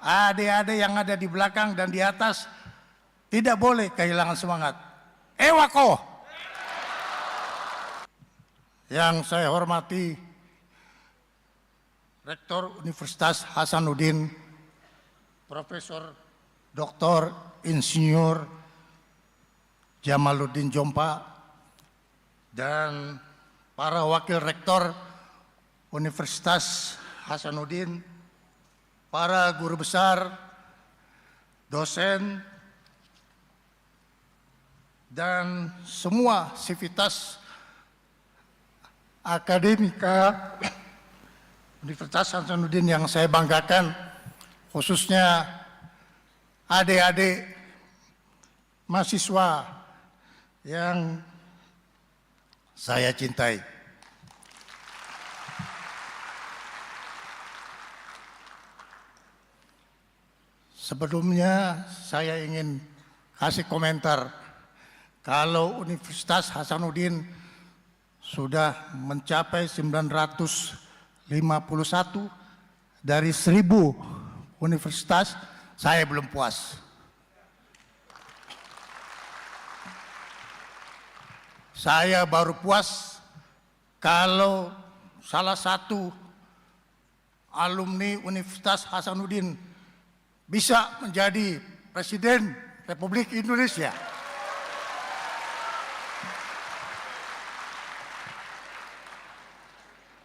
adik-adik yang ada di belakang dan di atas tidak boleh kehilangan semangat. Ewako! Yang saya hormati Rektor Universitas Hasanuddin, Profesor Dr. Insinyur Jamaluddin Jompa, dan para wakil rektor Universitas Hasanuddin, para guru besar, dosen, dan semua sivitas akademika Universitas Hasanuddin yang saya banggakan, khususnya adik-adik mahasiswa yang saya cintai. Sebelumnya saya ingin kasih komentar kalau Universitas Hasanuddin sudah mencapai 951 dari 1000 universitas, saya belum puas. Saya baru puas kalau salah satu alumni Universitas Hasanuddin bisa menjadi Presiden Republik Indonesia.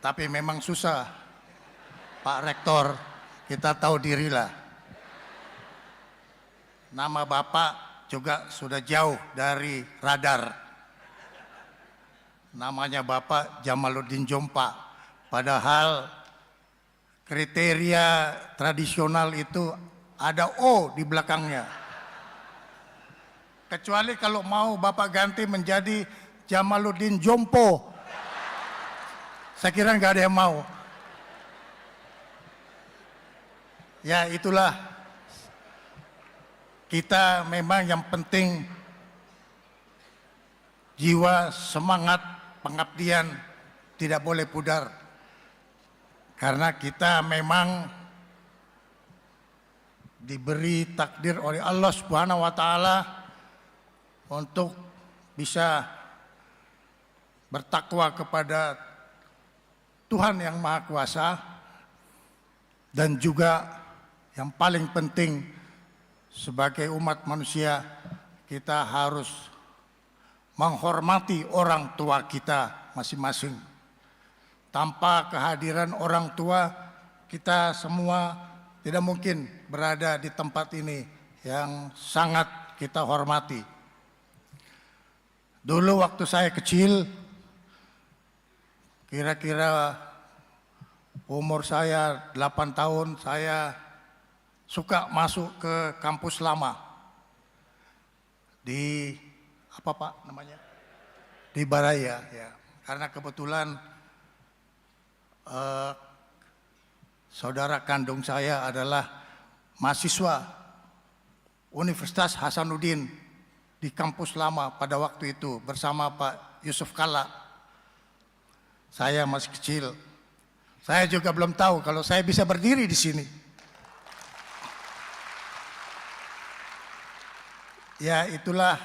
Tapi memang susah, Pak Rektor, kita tahu dirilah. Nama Bapak juga sudah jauh dari radar. Namanya Bapak Jamaluddin Jompa. Padahal kriteria tradisional itu ada O di belakangnya. Kecuali kalau mau Bapak ganti menjadi Jamaluddin Jompo. Saya kira nggak ada yang mau. Ya itulah, kita memang yang penting jiwa, semangat, pengabdian tidak boleh pudar. Karena kita memang diberi takdir oleh Allah Subhanahu wa Ta'ala untuk bisa bertakwa kepada Tuhan yang Maha Kuasa, dan juga yang paling penting sebagai umat manusia kita harus menghormati orang tua kita masing-masing. Tanpa kehadiran orang tua kita semua tidak mungkin berada di tempat ini yang sangat kita hormati. Dulu waktu saya kecil, kira-kira umur saya 8 tahun, saya suka masuk ke kampus lama. Di, apa Pak namanya? Di Baraya, ya. Karena kebetulan saudara kandung saya adalah mahasiswa Universitas Hasanuddin di kampus lama pada waktu itu bersama Pak Yusuf Kalla. Saya masih kecil. Saya juga belum tahu kalau saya bisa berdiri di sini. Ya itulah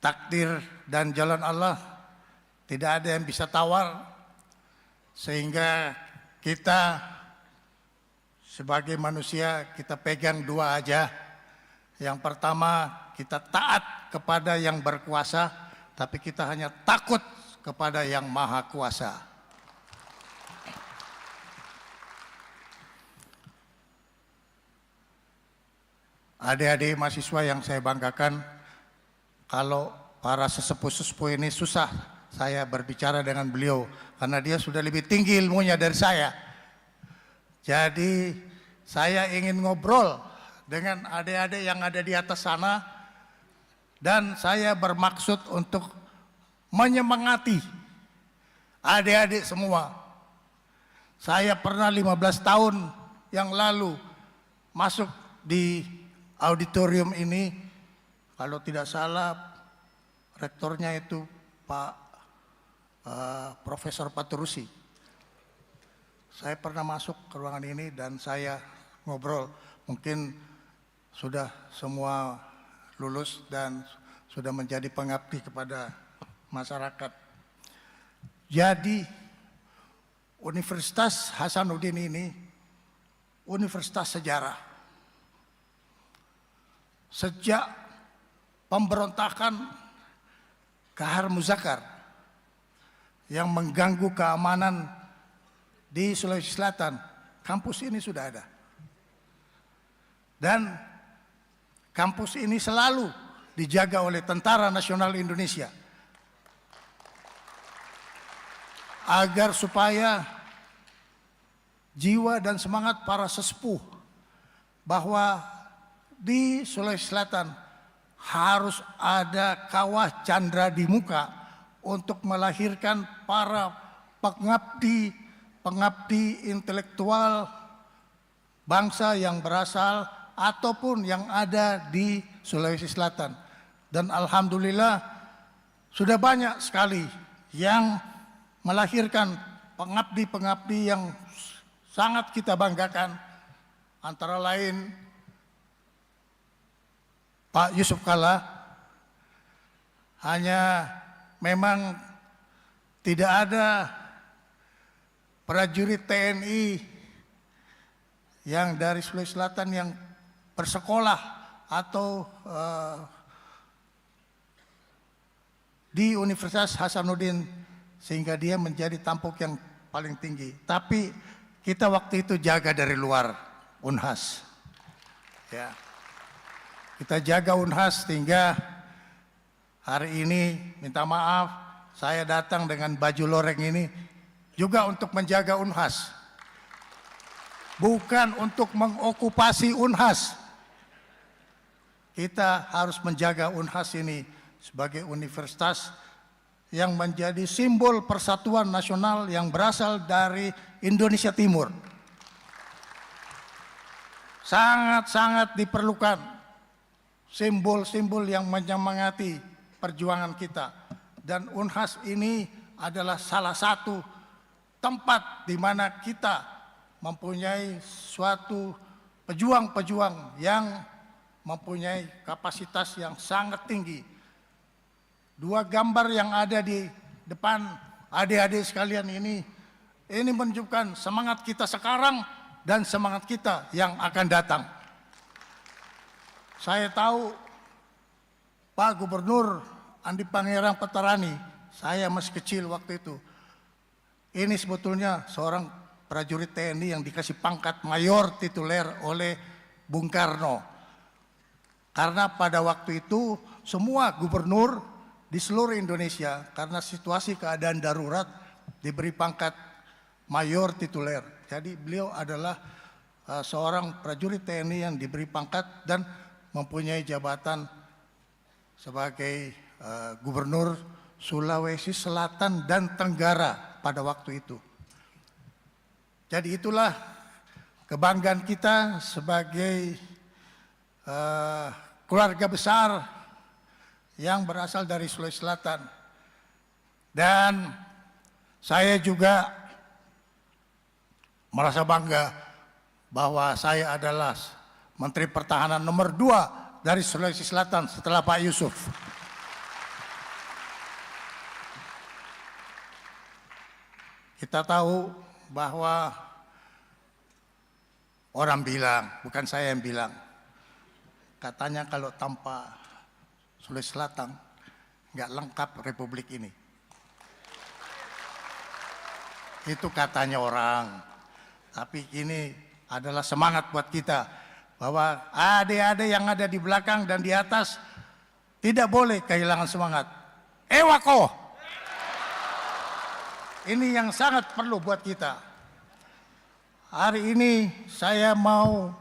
takdir dan jalan Allah. Tidak ada yang bisa tawar. Sehingga kita sebagai manusia kita pegang dua aja. Yang pertama kita taat kepada yang berkuasa, tapi kita hanya takut kepada yang Maha Kuasa. Adik-adik mahasiswa yang saya banggakan, kalau para sesepuh-sesepuh ini susah saya berbicara dengan beliau karena dia sudah lebih tinggi ilmunya dari saya. Jadi saya ingin ngobrol dengan adik-adik yang ada di atas sana, dan saya bermaksud untuk menyemangati adik-adik semua. Saya pernah 15 tahun yang lalu masuk di auditorium ini, kalau tidak salah rektornya itu Pak Profesor Paturusi. Saya pernah masuk ke ruangan ini dan saya ngobrol. Mungkin sudah semua lulus dan sudah menjadi pengabdi kepada masyarakat. Jadi Universitas Hasanuddin ini universitas sejarah. Sejak pemberontakan Kahar Muzakar yang mengganggu keamanan di Sulawesi Selatan, kampus ini sudah ada. Dan kampus ini selalu dijaga oleh Tentara Nasional Indonesia agar supaya jiwa dan semangat para sesepuh bahwa di Sulawesi Selatan harus ada kawah candra di muka untuk melahirkan para pengabdi intelektual bangsa yang berasal ataupun yang ada di Sulawesi Selatan. Dan alhamdulillah sudah banyak sekali yang melahirkan pengabdi-pengabdi yang sangat kita banggakan, antara lain Pak Yusuf Kalla. Hanya memang tidak ada prajurit TNI yang dari Sulawesi Selatan yang bersekolah atau di Universitas Hasanuddin sehingga dia menjadi tampuk yang paling tinggi. Tapi kita waktu itu jaga dari luar Unhas. Ya. Kita jaga Unhas sehingga hari ini minta maaf saya datang dengan baju loreng ini juga untuk menjaga Unhas. Bukan untuk mengokupasi Unhas. Kita harus menjaga Unhas ini sebagai universitas yang menjadi simbol persatuan nasional yang berasal dari Indonesia Timur. Sangat-sangat diperlukan simbol-simbol yang menyemangati perjuangan kita. Dan Unhas ini adalah salah satu tempat di mana kita mempunyai suatu pejuang-pejuang yang mempunyai kapasitas yang sangat tinggi. Dua gambar yang ada di depan adik-adik sekalian ini menunjukkan semangat kita sekarang dan semangat kita yang akan datang. Saya tahu Pak Gubernur Andi Pangerang Petarani, saya masih kecil waktu itu. Ini sebetulnya seorang prajurit TNI yang dikasih pangkat mayor tituler oleh Bung Karno. Karena pada waktu itu semua gubernur di seluruh Indonesia karena situasi keadaan darurat diberi pangkat mayor tituler. Jadi beliau adalah seorang prajurit TNI yang diberi pangkat dan mempunyai jabatan sebagai gubernur Sulawesi Selatan dan Tenggara pada waktu itu. Jadi itulah kebanggaan kita sebagai keluarga besar yang berasal dari Sulawesi Selatan. Dan saya juga merasa bangga bahwa saya adalah Menteri Pertahanan nomor 2 dari Sulawesi Selatan setelah Pak Yusuf. Kita tahu bahwa orang bilang, bukan saya yang bilang, katanya kalau tanpa Sulawesi Selatan nggak lengkap republik ini. Itu katanya orang. Tapi ini adalah semangat buat kita bahwa adik-adik yang ada di belakang dan di atas tidak boleh kehilangan semangat. Ewako. Ini yang sangat perlu buat kita. Hari ini saya mau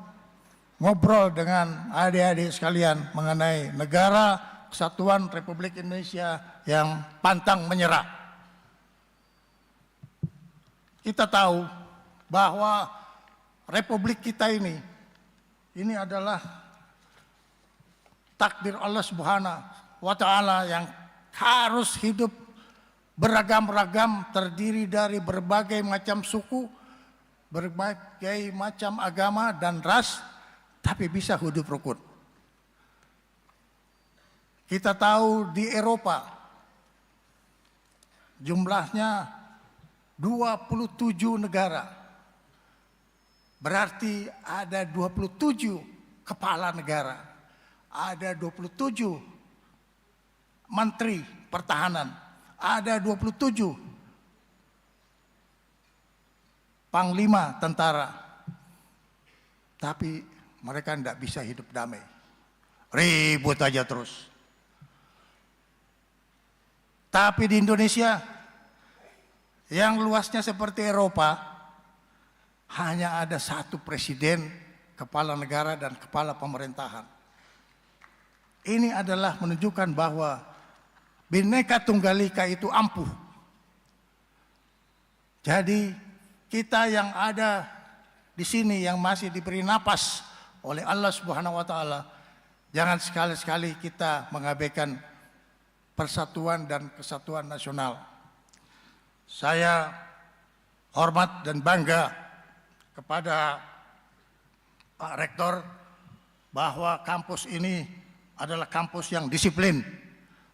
ngobrol dengan adik-adik sekalian mengenai negara Kesatuan Republik Indonesia yang pantang menyerah. Kita tahu bahwa republik kita ini adalah takdir Allah Subhanahu wa Ta'ala yang harus hidup beragam-ragam, terdiri dari berbagai macam suku, berbagai macam agama dan ras, tapi bisa hidup rukun. Kita tahu di Eropa jumlahnya 27 negara. Berarti ada 27 kepala negara. Ada 27 menteri pertahanan. Ada 27 panglima tentara. Tapi mereka tidak bisa hidup damai. Ribut aja terus. Tapi di Indonesia yang luasnya seperti Eropa, hanya ada satu presiden, kepala negara dan kepala pemerintahan. Ini adalah menunjukkan bahwa Bhinneka Tunggal Ika itu ampuh. Jadi kita yang ada di sini yang masih diberi napas oleh Allah Subhanahu wa taala, jangan sekali-sekali kita mengabaikan persatuan dan kesatuan nasional. Saya hormat dan bangga kepada Pak Rektor bahwa kampus ini adalah kampus yang disiplin.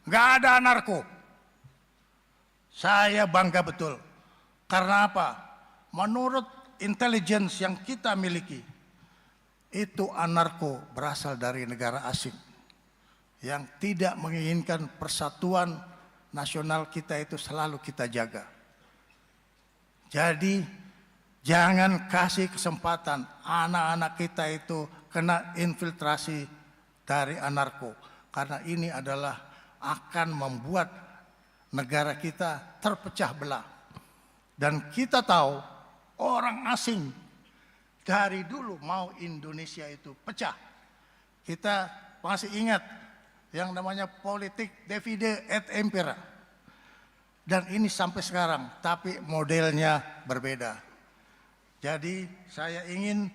Nggak ada anarko. Saya bangga betul. Karena apa? Menurut intelligence yang kita miliki, itu anarko berasal dari negara asing yang tidak menginginkan persatuan nasional kita itu selalu kita jaga. Jadi jangan kasih kesempatan anak-anak kita itu kena infiltrasi dari anarko, karena ini adalah akan membuat negara kita terpecah belah. Dan kita tahu orang asing dari dulu mau Indonesia itu pecah. Kita masih ingat yang namanya politik divide et impera. Dan ini sampai sekarang, tapi modelnya berbeda. Jadi saya ingin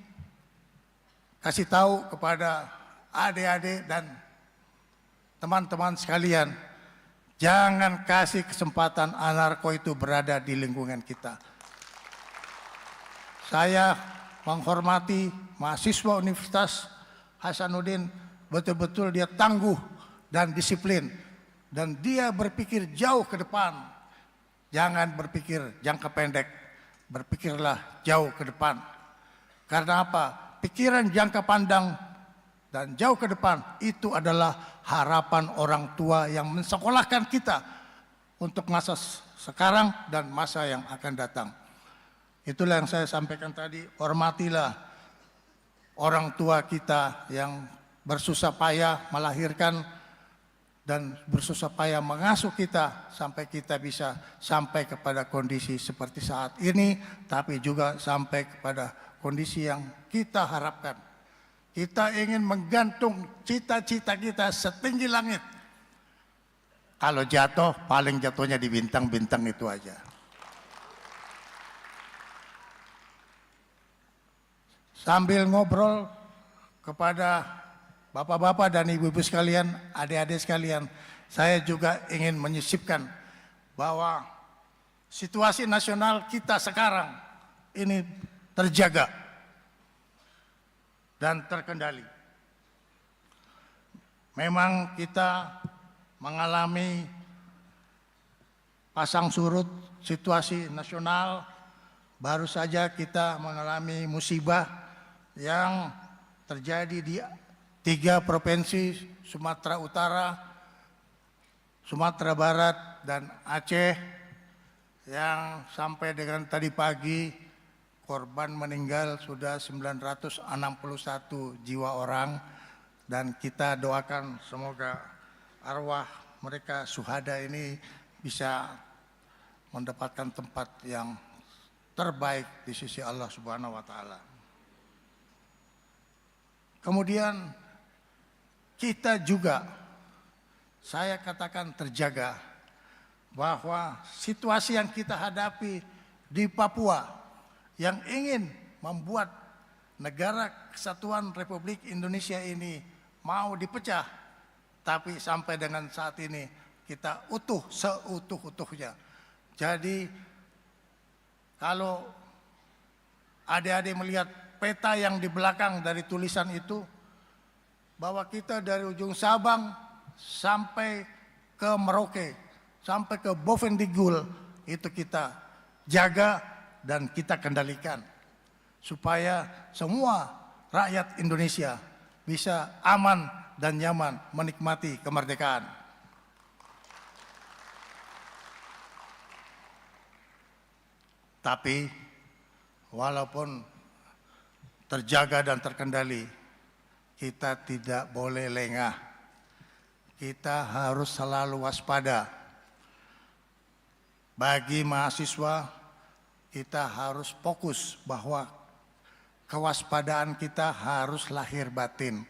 kasih tahu kepada adik-adik dan teman-teman sekalian, jangan kasih kesempatan anarko itu berada di lingkungan kita. Saya menghormati mahasiswa Universitas Hasanuddin, betul-betul dia tangguh dan disiplin, dan dia berpikir jauh ke depan. Jangan berpikir jangka pendek, berpikirlah jauh ke depan. Karena apa? Pikiran jangka pandang dan jauh ke depan itu adalah harapan orang tua yang mensekolahkan kita untuk masa sekarang dan masa yang akan datang. Itulah yang saya sampaikan tadi. Hormatilah orang tua kita yang bersusah payah melahirkan dan bersusah payah mengasuh kita sampai kita bisa sampai kepada kondisi seperti saat ini, tapi juga sampai kepada kondisi yang kita harapkan. Kita ingin menggantung cita-cita kita setinggi langit. Kalau jatuh, paling jatuhnya di bintang-bintang itu aja. Sambil ngobrol kepada bapak-bapak dan ibu-ibu sekalian, adik-adik sekalian, saya juga ingin menyisipkan bahwa situasi nasional kita sekarang ini terjaga dan terkendali. Memang kita mengalami pasang surut situasi nasional, baru saja kita mengalami musibah yang terjadi di 3 provinsi, Sumatera Utara, Sumatera Barat, dan Aceh, yang sampai dengan tadi pagi korban meninggal sudah 961 jiwa orang, dan kita doakan semoga arwah mereka syuhada ini bisa mendapatkan tempat yang terbaik di sisi Allah Subhanahu wa taala. Kemudian kita juga, saya katakan terjaga, bahwa situasi yang kita hadapi di Papua yang ingin membuat negara kesatuan Republik Indonesia ini mau dipecah, tapi sampai dengan saat ini kita utuh seutuh-utuhnya. Jadi kalau adik-adik melihat peta yang di belakang dari tulisan itu, bahwa kita dari ujung Sabang sampai ke Merauke, sampai ke Bovendigul, itu kita jaga dan kita kendalikan. Supaya semua rakyat Indonesia bisa aman dan nyaman menikmati kemerdekaan. Tapi walaupun terjaga dan terkendali, kita tidak boleh lengah. Kita harus selalu waspada. Bagi mahasiswa, kita harus fokus bahwa kewaspadaan kita harus lahir batin.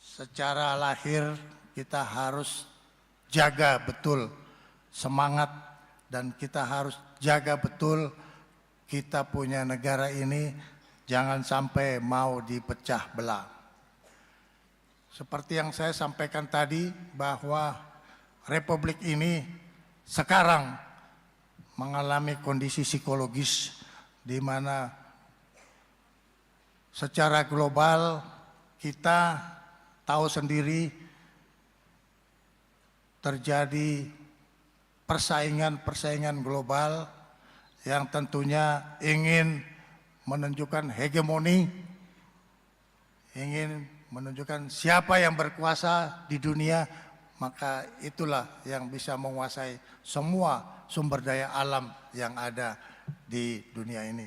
Secara lahir kita harus jaga betul semangat dan kita harus jaga betul kita punya negara ini jangan sampai mau dipecah belah. Seperti yang saya sampaikan tadi bahwa Republik ini sekarang mengalami kondisi psikologis di mana secara global kita tahu sendiri terjadi persaingan global yang tentunya ingin menunjukkan hegemoni, ingin menunjukkan siapa yang berkuasa di dunia, maka itulah yang bisa menguasai semua sumber daya alam yang ada di dunia ini.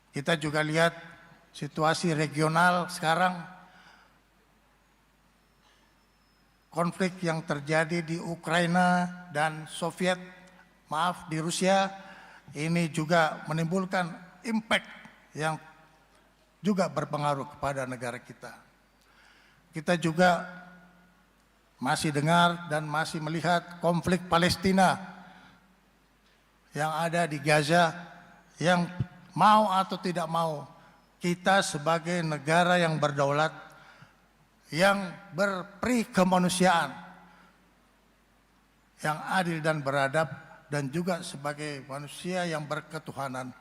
Kita juga lihat situasi regional sekarang, konflik yang terjadi di Ukraina dan di Rusia, ini juga menimbulkan impact yang juga berpengaruh kepada negara kita. Kita juga masih dengar dan masih melihat konflik Palestina yang ada di Gaza, yang mau atau tidak mau, kita sebagai negara yang berdaulat, yang berperi kemanusiaan, yang adil dan beradab, dan juga sebagai manusia yang berketuhanan,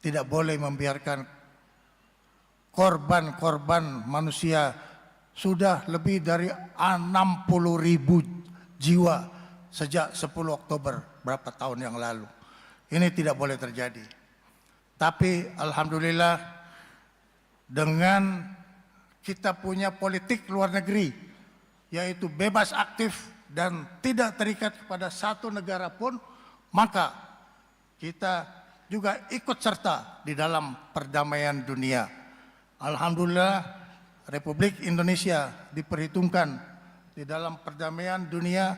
tidak boleh membiarkan korban-korban manusia sudah lebih dari 60.000 jiwa sejak 10 Oktober berapa tahun yang lalu. Ini tidak boleh terjadi. Tapi alhamdulillah dengan kita punya politik luar negeri, yaitu bebas aktif dan tidak terikat kepada satu negara pun, maka kita juga ikut serta di dalam perdamaian dunia. Alhamdulillah Republik Indonesia diperhitungkan di dalam perdamaian dunia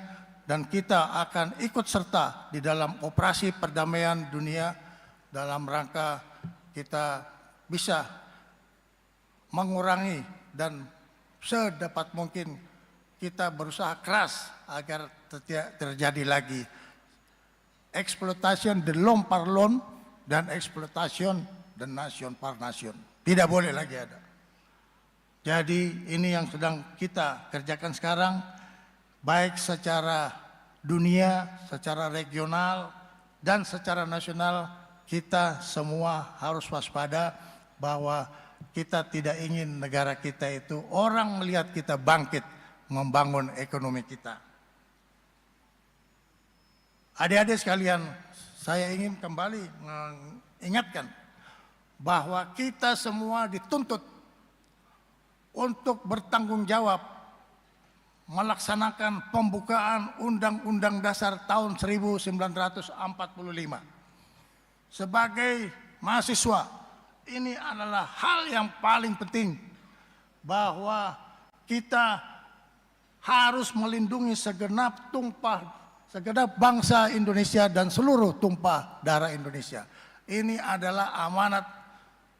dan kita akan ikut serta di dalam operasi perdamaian dunia dalam rangka kita bisa mengurangi dan sedapat mungkin kita berusaha keras agar tidak terjadi lagi eksploitasi de l'homme par l'homme dan eksploitasi de nation par nation. Tidak boleh lagi ada. Jadi ini yang sedang kita kerjakan sekarang, baik secara dunia, secara regional, dan secara nasional. Kita semua harus waspada bahwa kita tidak ingin negara kita itu orang melihat kita bangkit membangun ekonomi kita. Adik-adik sekalian, saya ingin kembali mengingatkan bahwa kita semua dituntut untuk bertanggung jawab melaksanakan pembukaan Undang-Undang Dasar tahun 1945. Sebagai mahasiswa, ini adalah hal yang paling penting bahwa kita harus melindungi segenap bangsa Indonesia dan seluruh tumpah darah Indonesia. Ini adalah amanat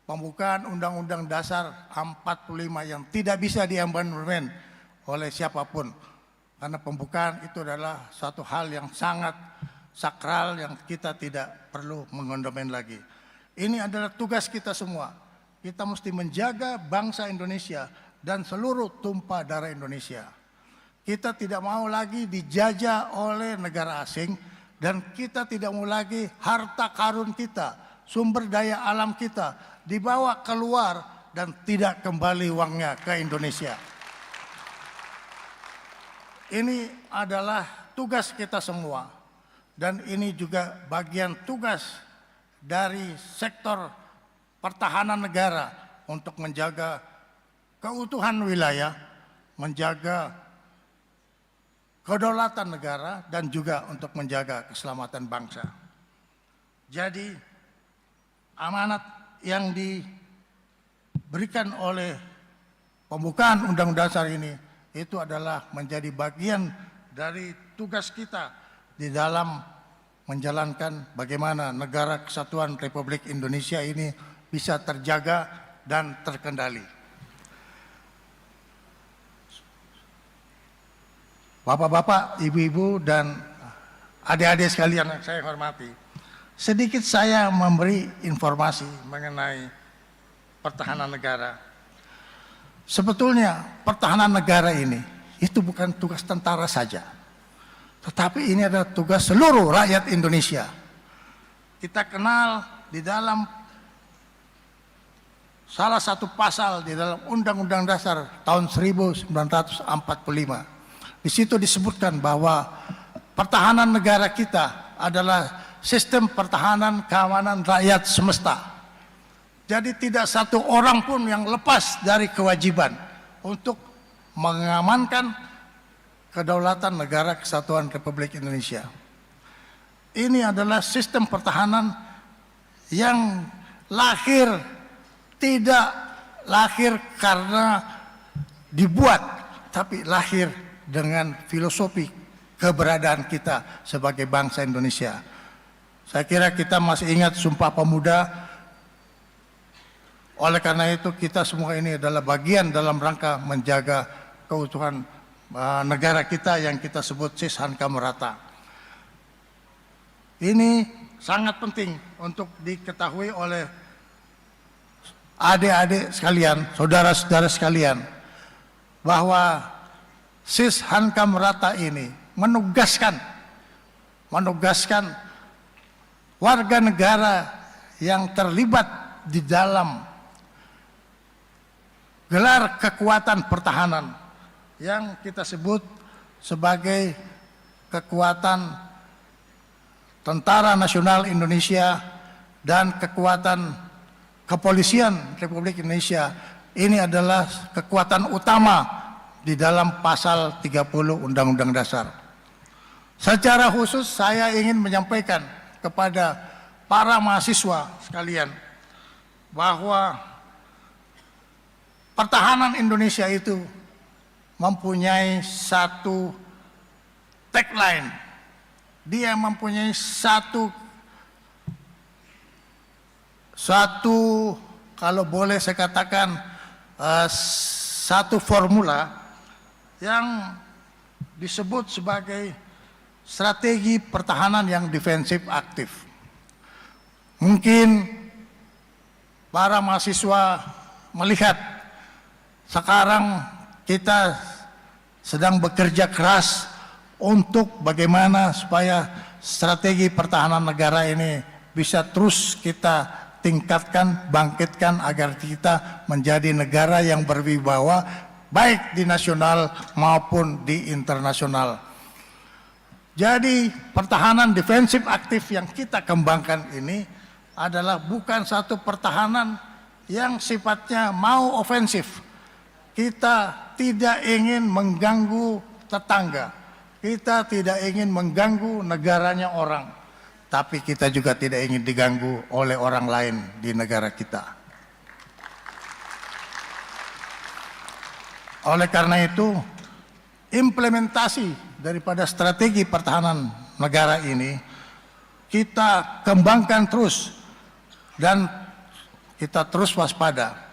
pembukaan Undang-Undang Dasar 45 yang tidak bisa diamandemen oleh siapapun. Karena pembukaan itu adalah suatu hal yang sangat sakral yang kita tidak perlu mengamandemen lagi. Ini adalah tugas kita semua. Kita mesti menjaga bangsa Indonesia dan seluruh tumpah darah Indonesia. Kita tidak mau lagi dijajah oleh negara asing dan kita tidak mau lagi harta karun kita sumber daya alam kita dibawa keluar dan tidak kembali uangnya ke Indonesia. Ini adalah tugas kita semua, dan ini juga bagian tugas dari sektor pertahanan negara untuk menjaga keutuhan wilayah, menjaga kedaulatan negara, dan juga untuk menjaga keselamatan bangsa. Jadi amanat yang diberikan oleh pembukaan Undang-Undang Dasar ini itu adalah menjadi bagian dari tugas kita di dalam menjalankan bagaimana negara kesatuan Republik Indonesia ini bisa terjaga dan terkendali. Bapak-bapak, ibu-ibu, dan adik-adik sekalian yang saya hormati, sedikit saya memberi informasi mengenai pertahanan negara. Sebetulnya pertahanan negara ini itu bukan tugas tentara saja, tetapi ini adalah tugas seluruh rakyat Indonesia. Kita kenal di dalam salah satu pasal di dalam Undang-Undang Dasar tahun 1945. Di situ disebutkan bahwa pertahanan negara kita adalah sistem pertahanan keamanan rakyat semesta. Jadi tidak satu orang pun yang lepas dari kewajiban untuk mengamankan kedaulatan negara kesatuan Republik Indonesia. Ini adalah sistem pertahanan yang tidak lahir karena dibuat, tapi lahir dengan filosofi keberadaan kita sebagai bangsa Indonesia. Saya kira kita masih ingat Sumpah Pemuda. Oleh karena itu kita semua ini adalah bagian dalam rangka menjaga keutuhan negara kita yang kita sebut Sis Hankam Rata. Ini sangat penting untuk diketahui oleh adik-adik sekalian, saudara-saudara sekalian, bahwa Sis Hankam Rata ini menugaskan warga negara yang terlibat di dalam gelar kekuatan pertahanan yang kita sebut sebagai kekuatan Tentara Nasional Indonesia dan kekuatan Kepolisian Republik Indonesia. Ini adalah kekuatan utama di dalam pasal 30 Undang-Undang Dasar. Secara khusus saya ingin menyampaikan kepada para mahasiswa sekalian bahwa pertahanan Indonesia itu mempunyai satu tagline. Dia mempunyai satu kalau boleh saya katakan satu formula yang disebut sebagai strategi pertahanan yang defensif aktif. Mungkin para mahasiswa melihat sekarang kita sedang bekerja keras untuk bagaimana supaya strategi pertahanan negara ini bisa terus kita tingkatkan, bangkitkan agar kita menjadi negara yang berwibawa baik di nasional maupun di internasional. Jadi pertahanan defensif aktif yang kita kembangkan ini adalah bukan satu pertahanan yang sifatnya mau ofensif. Kita tidak ingin mengganggu tetangga, kita tidak ingin mengganggu negaranya orang, tapi kita juga tidak ingin diganggu oleh orang lain di negara kita. Oleh karena itu, implementasi daripada strategi pertahanan negara ini kita kembangkan terus dan kita terus waspada.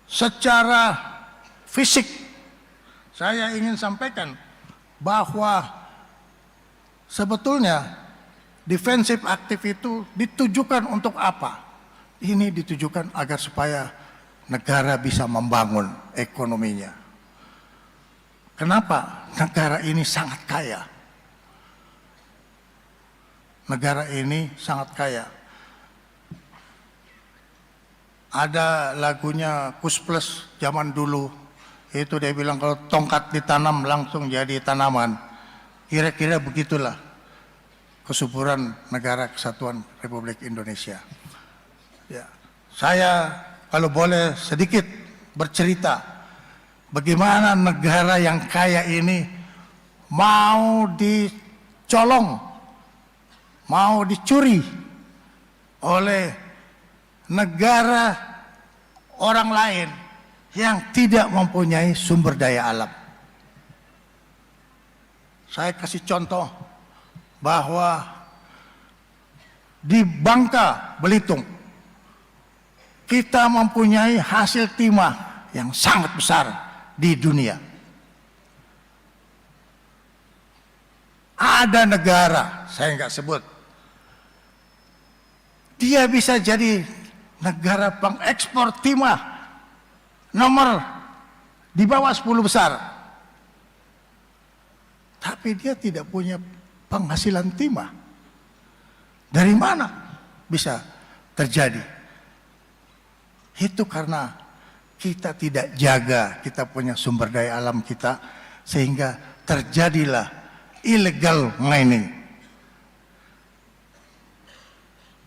Secara fisik, saya ingin sampaikan bahwa sebetulnya defensif aktif itu ditujukan untuk apa? Ini ditujukan agar supaya negara bisa membangun ekonominya. Kenapa? Negara ini sangat kaya. Negara ini sangat kaya. ada lagunya Kus Plus zaman dulu. Itu dia bilang kalau tongkat ditanam langsung jadi tanaman. Kira-kira begitulah kesuburan Negara Kesatuan Republik Indonesia. Ya, saya kalau boleh sedikit bercerita bagaimana negara yang kaya ini mau dicolong, mau dicuri oleh negara orang lain yang tidak mempunyai sumber daya alam. Saya kasih contoh bahwa di Bangka Belitung kita mempunyai hasil timah yang sangat besar di dunia. Ada negara, saya nggak sebut, dia bisa jadi negara pengekspor timah nomor di bawah 10 besar. Tapi dia tidak punya penghasilan timah. Dari mana bisa terjadi? Itu karena kita tidak jaga kita punya sumber daya alam kita, sehingga terjadilah illegal mining.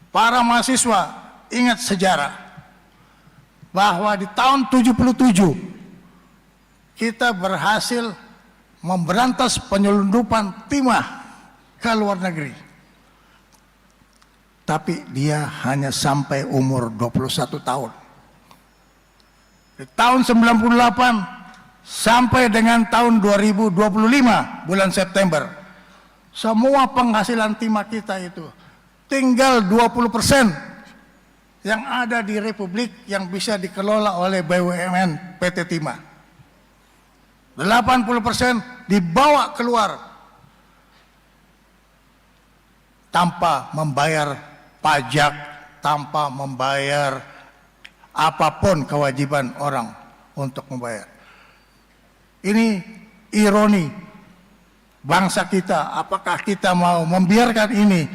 Para mahasiswa ingat sejarah bahwa di tahun 77 kita berhasil memberantas penyelundupan timah ke luar negeri. Tapi dia hanya sampai umur 21 tahun. Di tahun 98 sampai dengan tahun 2025 bulan September, semua penghasilan timah kita itu tinggal 20% yang ada di Republik yang bisa dikelola oleh BUMN PT Timah. 80% dibawa keluar tanpa membayar pajak, tanpa membayar apapun kewajiban orang untuk membayar. Ini ironi bangsa kita. Apakah kita mau membiarkan ini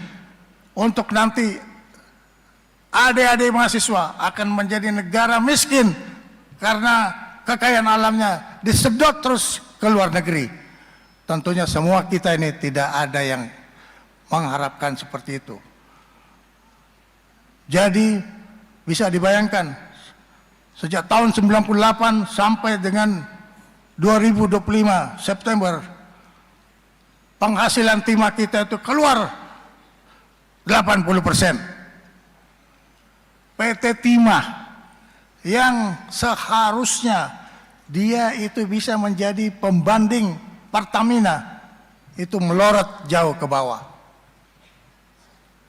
untuk nanti adik-adik mahasiswa akan menjadi negara miskin karena kekayaan alamnya disedot terus ke luar negeri? Tentunya semua kita ini tidak ada yang mengharapkan seperti itu. Jadi bisa dibayangkan sejak tahun 98 sampai dengan 2025 September, penghasilan timah kita itu keluar 80%. PT Timah yang seharusnya dia itu bisa menjadi pembanding Pertamina itu melorot jauh ke bawah.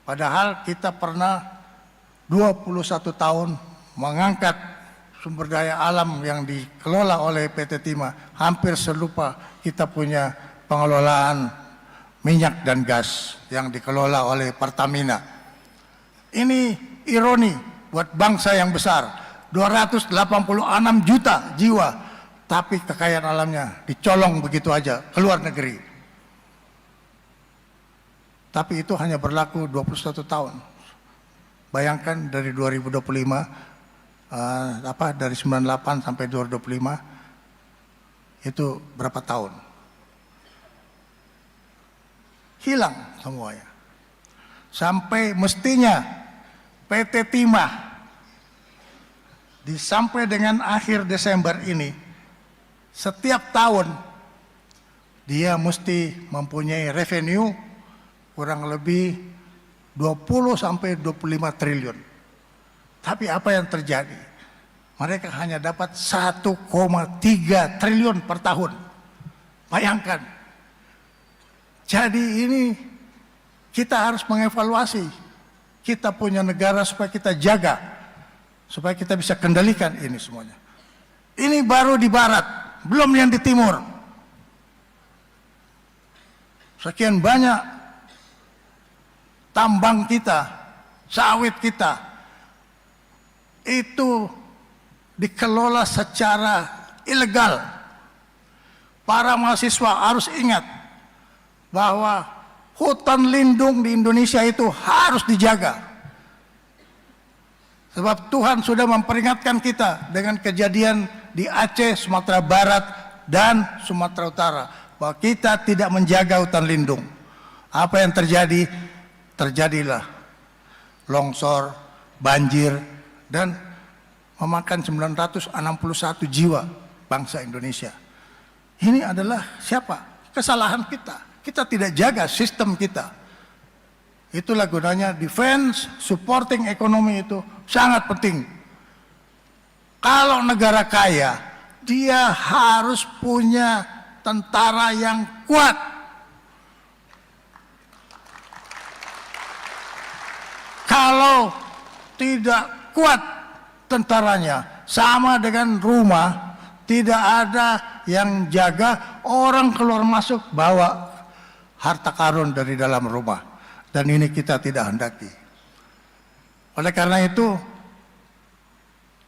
Padahal kita pernah 21 tahun mengangkat sumber daya alam yang dikelola oleh PT Timah. Hampir serupa kita punya pengelolaan minyak dan gas yang dikelola oleh Pertamina. Ini ironi buat bangsa yang besar, 286 juta jiwa, tapi kekayaan alamnya dicolong begitu aja ke luar negeri. Tapi itu hanya berlaku 21 tahun. Bayangkan dari 2025 dari 98 sampai 2025 itu berapa tahun? Hilang semuanya. Sampai mestinya PT Timah sampai dengan akhir Desember ini setiap tahun dia mesti mempunyai revenue kurang lebih 20 sampai 25 triliun. Tapi apa yang terjadi? Mereka hanya dapat 1,3 triliun per tahun. Bayangkan. Jadi ini kita harus mengevaluasi. Kita punya negara supaya kita jaga. Supaya kita bisa kendalikan ini semuanya. Ini baru di barat, belum yang di timur. Sekian banyak tambang kita, sawit kita, itu dikelola secara ilegal. Para mahasiswa harus ingat bahwa hutan lindung di Indonesia itu harus dijaga. Sebab Tuhan sudah memperingatkan kita dengan kejadian di Aceh, Sumatera Barat, dan Sumatera Utara, bahwa kita tidak menjaga hutan lindung. Apa yang terjadi? Terjadilah longsor, banjir, dan memakan 961 jiwa bangsa Indonesia. Ini adalah siapa? Kesalahan kita. Kita tidak jaga sistem kita. Itulah gunanya defense, supporting ekonomi itu sangat penting. Kalau negara kaya, dia harus punya tentara yang kuat. Kalau tidak kuat tentaranya, sama dengan rumah, tidak ada yang jaga, orang keluar masuk bawa harta karun dari dalam rumah. Dan ini kita tidak hendaki. Oleh karena itu,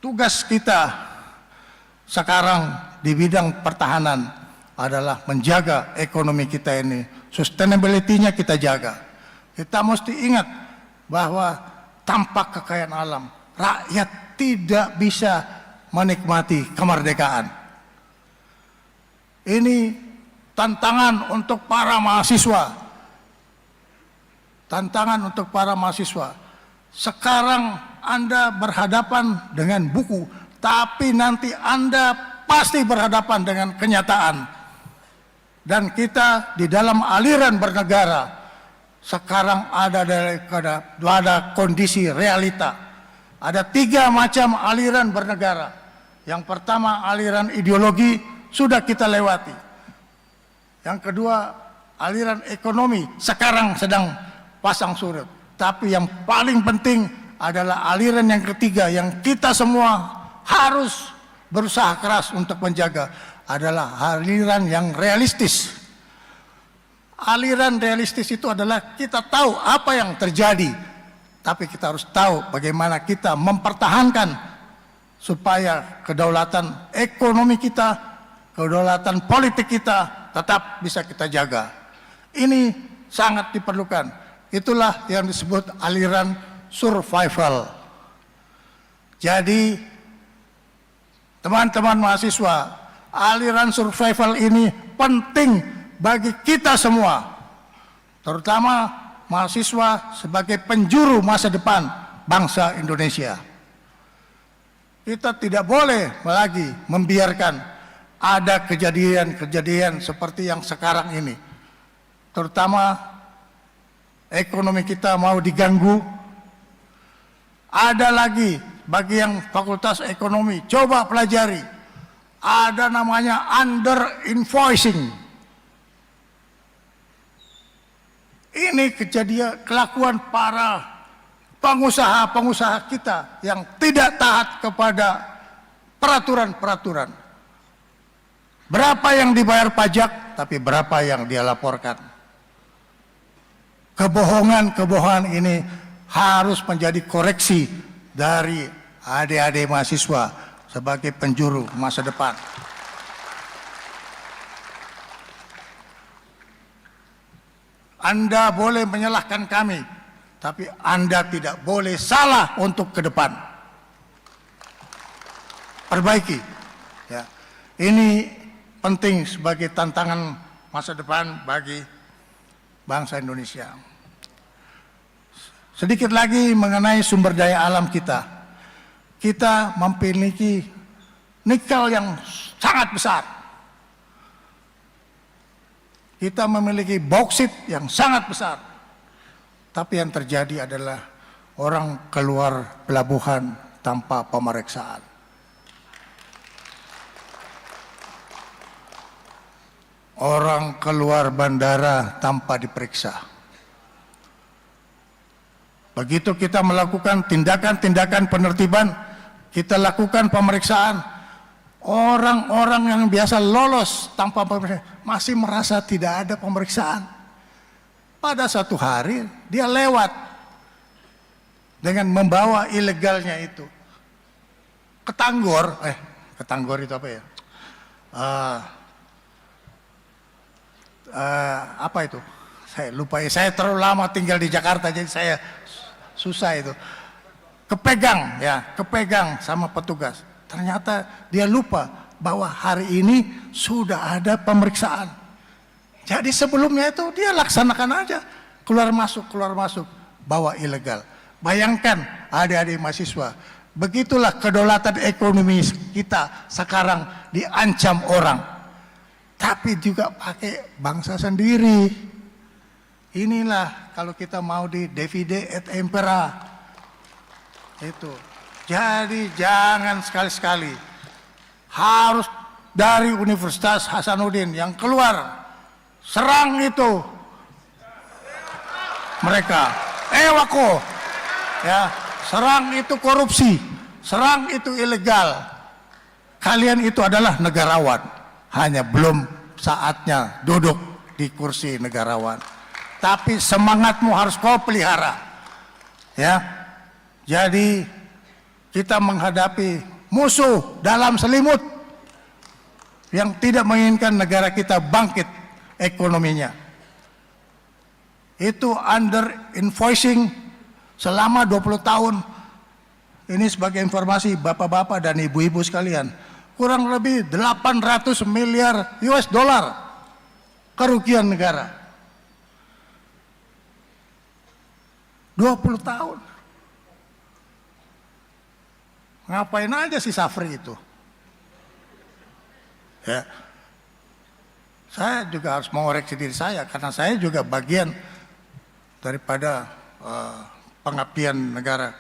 tugas kita sekarang di bidang pertahanan adalah menjaga ekonomi kita ini. Sustainability-nya kita jaga. Kita mesti ingat bahwa tanpa kekayaan alam, rakyat tidak bisa menikmati kemerdekaan. Ini tantangan untuk para mahasiswa. Tantangan untuk para mahasiswa. Sekarang Anda berhadapan dengan buku, tapi nanti Anda pasti berhadapan dengan kenyataan. Dan kita di dalam aliran bernegara, sekarang ada kondisi realita. Ada 3 macam aliran bernegara. Yang pertama, aliran ideologi sudah kita lewati. Yang kedua, aliran ekonomi sekarang sedang pasang surut. Tapi yang paling penting adalah aliran yang ketiga yang kita semua harus berusaha keras untuk menjaga, adalah aliran yang realistis. Aliran realistis itu adalah kita tahu apa yang terjadi, tapi kita harus tahu bagaimana kita mempertahankan supaya kedaulatan ekonomi kita, kedaulatan politik kita tetap bisa kita jaga. Ini sangat diperlukan. Itulah yang disebut aliran survival. Jadi, teman-teman mahasiswa, aliran survival ini penting bagi kita semua, terutama mahasiswa sebagai penjuru masa depan bangsa Indonesia. Kita tidak boleh lagi membiarkan ada kejadian-kejadian seperti yang sekarang ini, terutama ekonomi kita mau diganggu. Ada lagi bagi yang fakultas ekonomi, coba pelajari. Ada namanya under invoicing. Ini kejadian kelakuan para pengusaha-pengusaha kita yang tidak taat kepada peraturan-peraturan. Berapa yang dibayar pajak, tapi berapa yang dia laporkan. Kebohongan-kebohongan ini harus menjadi koreksi dari adik-adik mahasiswa sebagai penjuru masa depan. Anda boleh menyalahkan kami, tapi Anda tidak boleh salah untuk ke depan. Perbaiki. Ya. Ini penting sebagai tantangan masa depan bagi bangsa Indonesia. Sedikit lagi mengenai sumber daya alam kita. Kita memiliki nikel yang sangat besar. Kita memiliki bauksit yang sangat besar. Tapi yang terjadi adalah orang keluar pelabuhan tanpa pemeriksaan. Orang keluar bandara tanpa diperiksa. Begitu kita melakukan tindakan-tindakan penertiban, kita lakukan pemeriksaan, orang-orang yang biasa lolos tanpa pemeriksaan masih merasa tidak ada pemeriksaan. Pada satu hari dia lewat dengan membawa ilegalnya itu. Ketanggor itu apa ya? Apa itu? Saya lupa ya, saya terlalu lama tinggal di Jakarta jadi saya susah itu. kepegang sama petugas. Ternyata dia lupa bahwa hari ini sudah ada pemeriksaan. Jadi sebelumnya itu dia laksanakan aja, keluar masuk, bawa ilegal. Bayangkan adik-adik mahasiswa, begitulah kedaulatan ekonomi kita sekarang diancam orang. Tapi juga pakai bangsa sendiri. Inilah kalau kita mau di divide et impera. Itu. Jadi jangan sekali-sekali harus dari Universitas Hasanuddin yang keluar serang itu mereka, wako, ya, serang itu korupsi, serang itu ilegal. Kalian itu adalah negarawan, hanya belum saatnya duduk di kursi negarawan. Tapi semangatmu harus kau pelihara, ya. Jadi kita menghadapi musuh dalam selimut yang tidak menginginkan negara kita bangkit ekonominya. Itu under invoicing selama 20 tahun. Ini sebagai informasi bapak-bapak dan ibu-ibu sekalian, kurang lebih 800 miliar US dollar kerugian negara. 20 tahun. Ngapain aja si Safri itu? Ya. Saya juga harus mengoreksi diri saya karena saya juga bagian daripada pengabdian negara,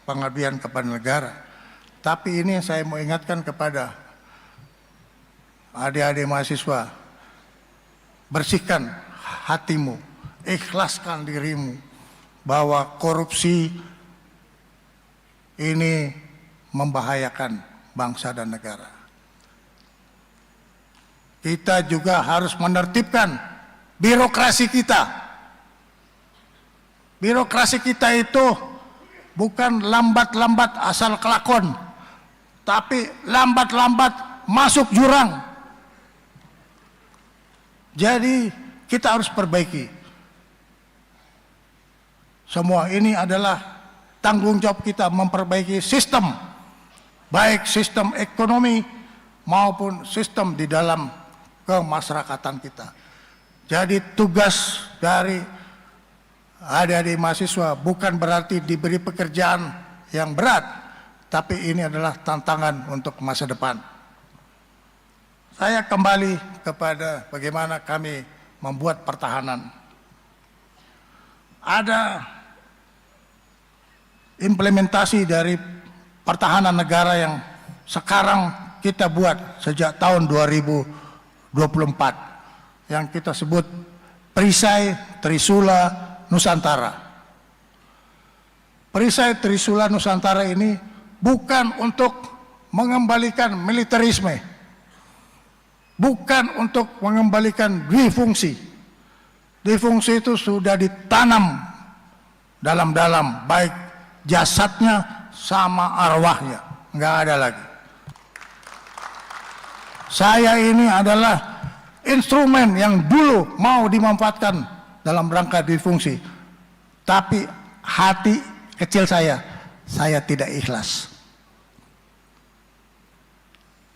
pengabdian kepada negara. Tapi ini saya mau ingatkan kepada adik-adik mahasiswa, bersihkan hatimu, ikhlaskan dirimu bahwa korupsi ini membahayakan bangsa dan negara. Kita juga harus menertibkan birokrasi kita. Birokrasi kita itu bukan lambat-lambat asal kelakon, tapi lambat-lambat masuk jurang. Jadi kita harus perbaiki. Semua ini adalah tanggung jawab kita memperbaiki sistem, baik sistem ekonomi maupun sistem di dalam kemasyarakatan kita. Jadi tugas dari adik-adik mahasiswa bukan berarti diberi pekerjaan yang berat, tapi ini adalah tantangan untuk masa depan. Saya kembali kepada bagaimana kami membuat pertahanan. Ada implementasi dari pertahanan negara yang sekarang kita buat sejak tahun 2024 yang kita sebut Perisai Trisula Nusantara. Perisai Trisula Nusantara ini bukan untuk mengembalikan militerisme, bukan untuk mengembalikan difungsi. Difungsi itu sudah ditanam dalam-dalam, baik jasadnya sama arwahnya, nggak ada lagi. Saya ini adalah instrumen yang dulu mau dimanfaatkan dalam rangka difungsi, tapi hati kecil saya tidak ikhlas.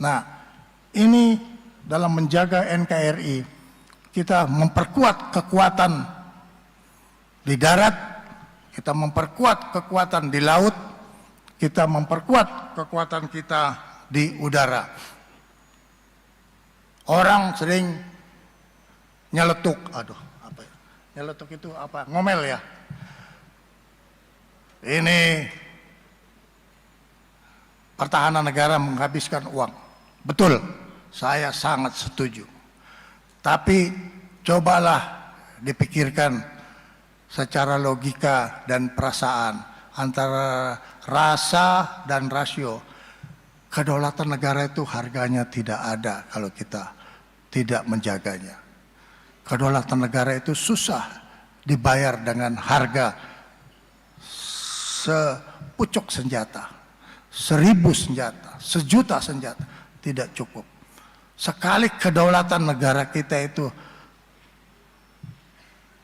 Nah, ini dalam menjaga NKRI, kita memperkuat kekuatan di darat, kita memperkuat kekuatan di laut, kita memperkuat kekuatan kita di udara. Orang sering nyeletuk, nyeletuk itu apa? Ngomel ya. Ini pertahanan negara menghabiskan uang. Betul, saya sangat setuju. Tapi cobalah dipikirkan secara logika dan perasaan, antara rasa dan rasio. Kedaulatan negara itu harganya tidak ada kalau kita tidak menjaganya. Kedaulatan negara itu susah dibayar dengan harga sepucuk senjata, 1000 senjata, 1.000.000 senjata, tidak cukup. Sekali kedaulatan negara kita itu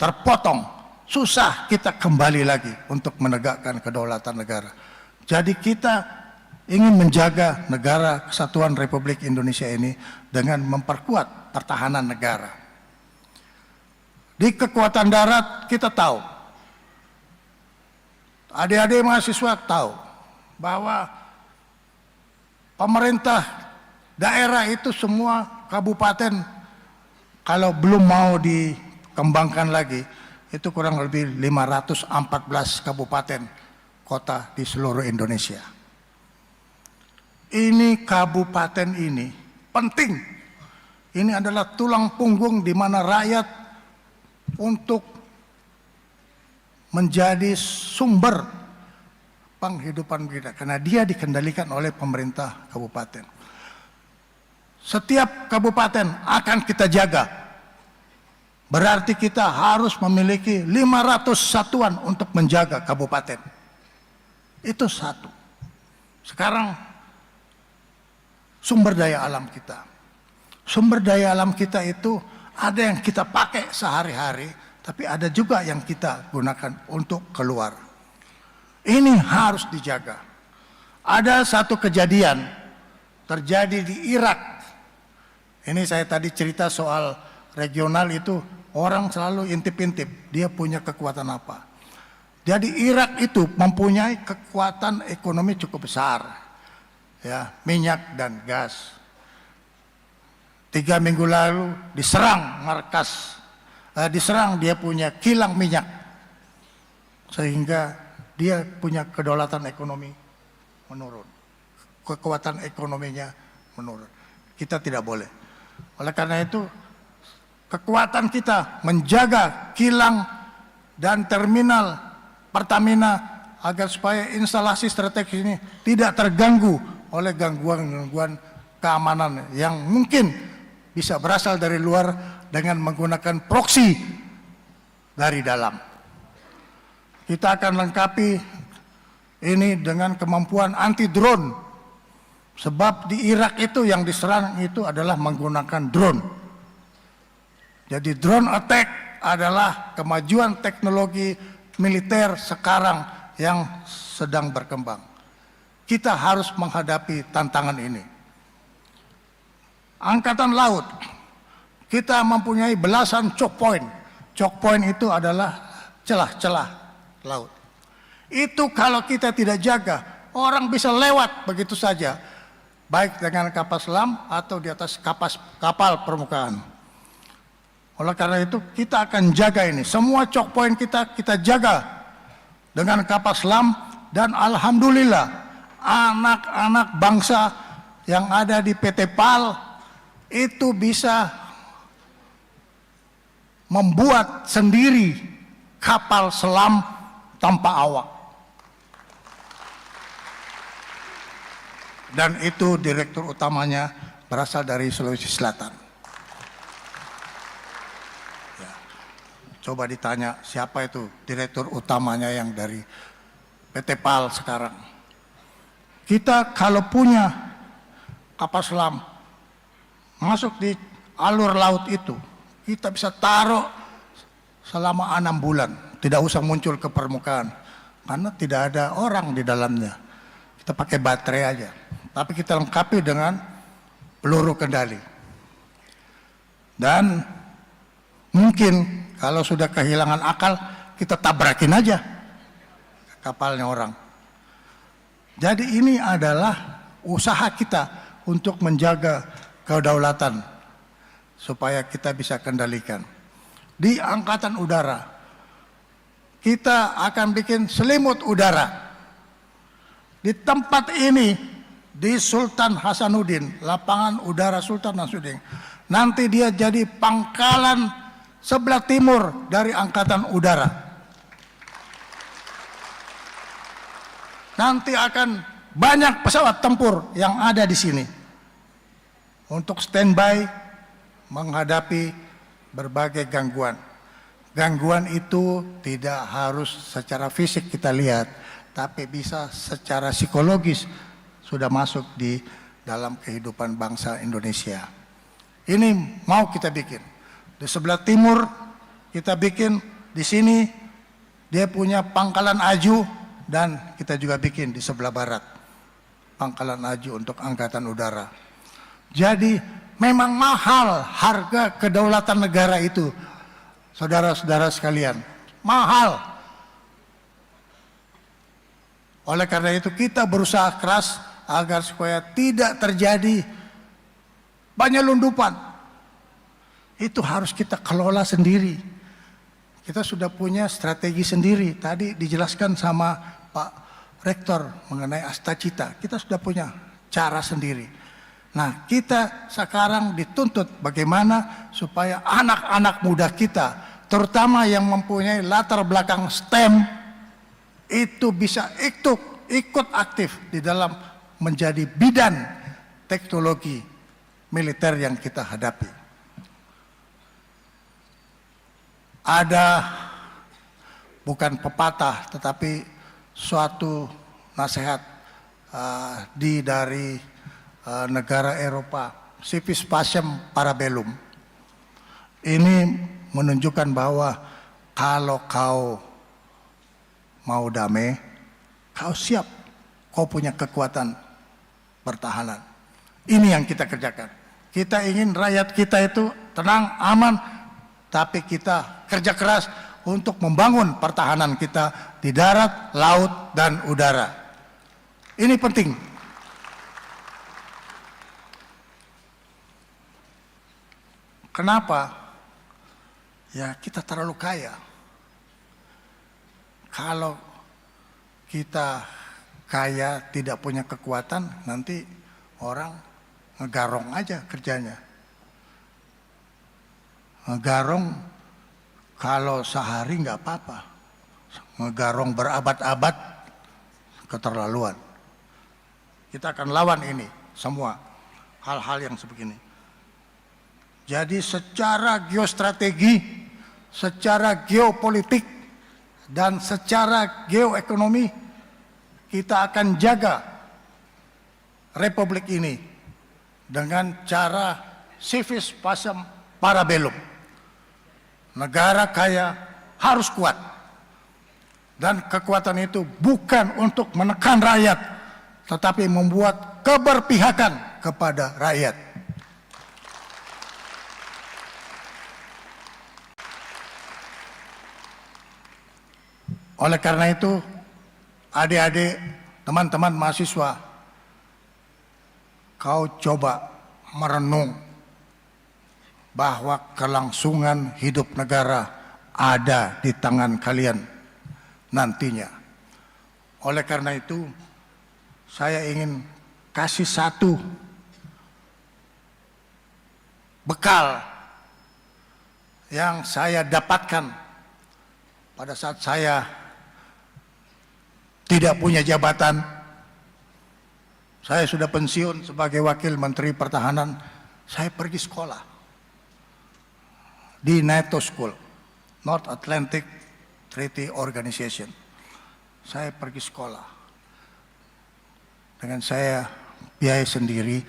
terpotong, susah kita kembali lagi untuk menegakkan kedaulatan negara. Jadi kita ingin menjaga negara kesatuan Republik Indonesia ini dengan memperkuat pertahanan negara. Di kekuatan darat kita tahu, adik-adik mahasiswa tahu bahwa pemerintah daerah itu semua kabupaten kalau belum mau dikembangkan lagi itu kurang lebih 514 kabupaten kota di seluruh Indonesia. Ini kabupaten ini penting. Ini adalah tulang punggung di mana rakyat untuk menjadi sumber penghidupan kita karena dia dikendalikan oleh pemerintah kabupaten. Setiap kabupaten akan kita jaga. Berarti kita harus memiliki 500 satuan untuk menjaga kabupaten. Itu satu. Sekarang sumber daya alam kita. Sumber daya alam kita itu ada yang kita pakai sehari-hari, tapi ada juga yang kita gunakan untuk keluar. Ini harus dijaga. Ada satu kejadian terjadi di Irak. Ini saya tadi cerita soal regional itu, orang selalu intip-intip, dia punya kekuatan apa. Jadi Irak itu mempunyai kekuatan ekonomi cukup besar, ya, minyak dan gas. 3 minggu lalu diserang markas, diserang dia punya kilang minyak, sehingga dia punya kedaulatan ekonomi menurun, kekuatan ekonominya menurun. Kita tidak boleh. Oleh karena itu, kekuatan kita menjaga kilang dan terminal Pertamina agar supaya instalasi strategis ini tidak terganggu oleh gangguan-gangguan keamanan yang mungkin bisa berasal dari luar dengan menggunakan proksi dari dalam. Kita akan lengkapi ini dengan kemampuan anti drone, sebab di Irak itu yang diserang itu adalah menggunakan drone. Jadi drone attack adalah kemajuan teknologi militer sekarang yang sedang berkembang. Kita harus menghadapi tantangan ini. Angkatan Laut, kita mempunyai belasan choke point. Choke point itu adalah celah-celah laut. Itu kalau kita tidak jaga, orang bisa lewat begitu saja, baik dengan kapal selam atau di atas kapal permukaan. Oleh karena itu kita akan jaga ini. Semua choke point kita jaga dengan kapal selam, dan alhamdulillah anak-anak bangsa yang ada di PT PAL itu bisa membuat sendiri kapal selam tanpa awak. Dan itu direktur utamanya berasal dari Sulawesi Selatan. Ya. Coba ditanya siapa itu direktur utamanya yang dari PT PAL sekarang. Kita kalau punya kapal selam masuk di alur laut itu, kita bisa taruh selama 6 bulan, tidak usah muncul ke permukaan karena tidak ada orang di dalamnya. Kita pakai baterai aja, tapi kita lengkapi dengan peluru kendali. Dan mungkin kalau sudah kehilangan akal, kita tabrakin aja kapalnya orang. Jadi ini adalah usaha kita untuk menjaga kedaulatan supaya kita bisa kendalikan. Di Angkatan Udara kita akan bikin selimut udara. Di tempat ini, di Sultan Hasanuddin, lapangan udara Sultan Hasanuddin, nanti dia jadi pangkalan sebelah timur dari Angkatan Udara. Nanti akan banyak pesawat tempur yang ada di sini untuk standby menghadapi berbagai gangguan. Gangguan itu tidak harus secara fisik kita lihat, tapi bisa secara psikologis sudah masuk di dalam kehidupan bangsa Indonesia. Ini mau kita bikin. Di sebelah timur kita bikin, di sini dia punya pangkalan aju dan kita juga bikin di sebelah barat pangkalan haji untuk angkatan udara. Jadi memang mahal harga kedaulatan negara itu, saudara-saudara sekalian, mahal. Oleh karena itu kita berusaha keras agar supaya tidak terjadi penyelundupan. Itu harus kita kelola sendiri. Kita sudah punya strategi sendiri. Tadi dijelaskan sama Pak Rektor mengenai Astacita. Kita sudah punya cara sendiri. Nah, kita sekarang dituntut bagaimana supaya anak-anak muda kita, terutama yang mempunyai latar belakang STEM, itu bisa ikut aktif di dalam menjadi bidan teknologi militer yang kita hadapi. Ada bukan pepatah tetapi suatu nasihat dari negara Eropa, civis pacem para bellum. Ini menunjukkan bahwa kalau kau mau damai, kau siap, kau punya kekuatan pertahanan. Ini yang kita kerjakan. Kita ingin rakyat kita itu tenang, aman, tapi kita kerja keras untuk membangun pertahanan kita di darat, laut, dan udara. Ini penting. Kenapa? Ya, kita terlalu kaya. Kalau kita kaya tidak punya kekuatan, nanti orang ngegarong aja kerjanya. Ngegarong kalau sehari nggak apa-apa, ngegarong berabad-abad keterlaluan. Kita akan lawan ini semua hal-hal yang sebegini. Jadi secara geostrategi, secara geopolitik, dan secara geoekonomi, kita akan jaga republik ini dengan cara civis pacem para bellum. Negara kaya harus kuat, dan kekuatan itu bukan untuk menekan rakyat, tetapi membuat keberpihakan kepada rakyat. Oleh karena itu, adik-adik, teman-teman mahasiswa, kau coba merenung bahwa kelangsungan hidup negara ada di tangan kalian nantinya. Oleh karena itu, saya ingin kasih satu bekal yang saya dapatkan pada saat saya tidak punya jabatan. Saya sudah pensiun sebagai Wakil Menteri Pertahanan. Saya pergi sekolah di NATO School, North Atlantic Treaty Organization. Saya pergi sekolah dengan saya biaya sendiri,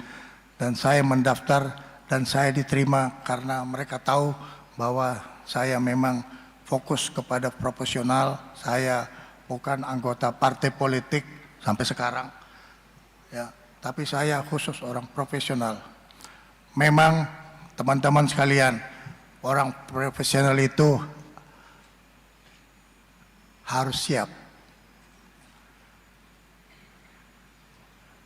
dan saya mendaftar dan saya diterima karena mereka tahu bahwa saya memang fokus kepada profesional. Saya bukan anggota partai politik sampai sekarang, ya, tapi saya khusus orang profesional. Memang teman-teman sekalian, orang profesional itu harus siap.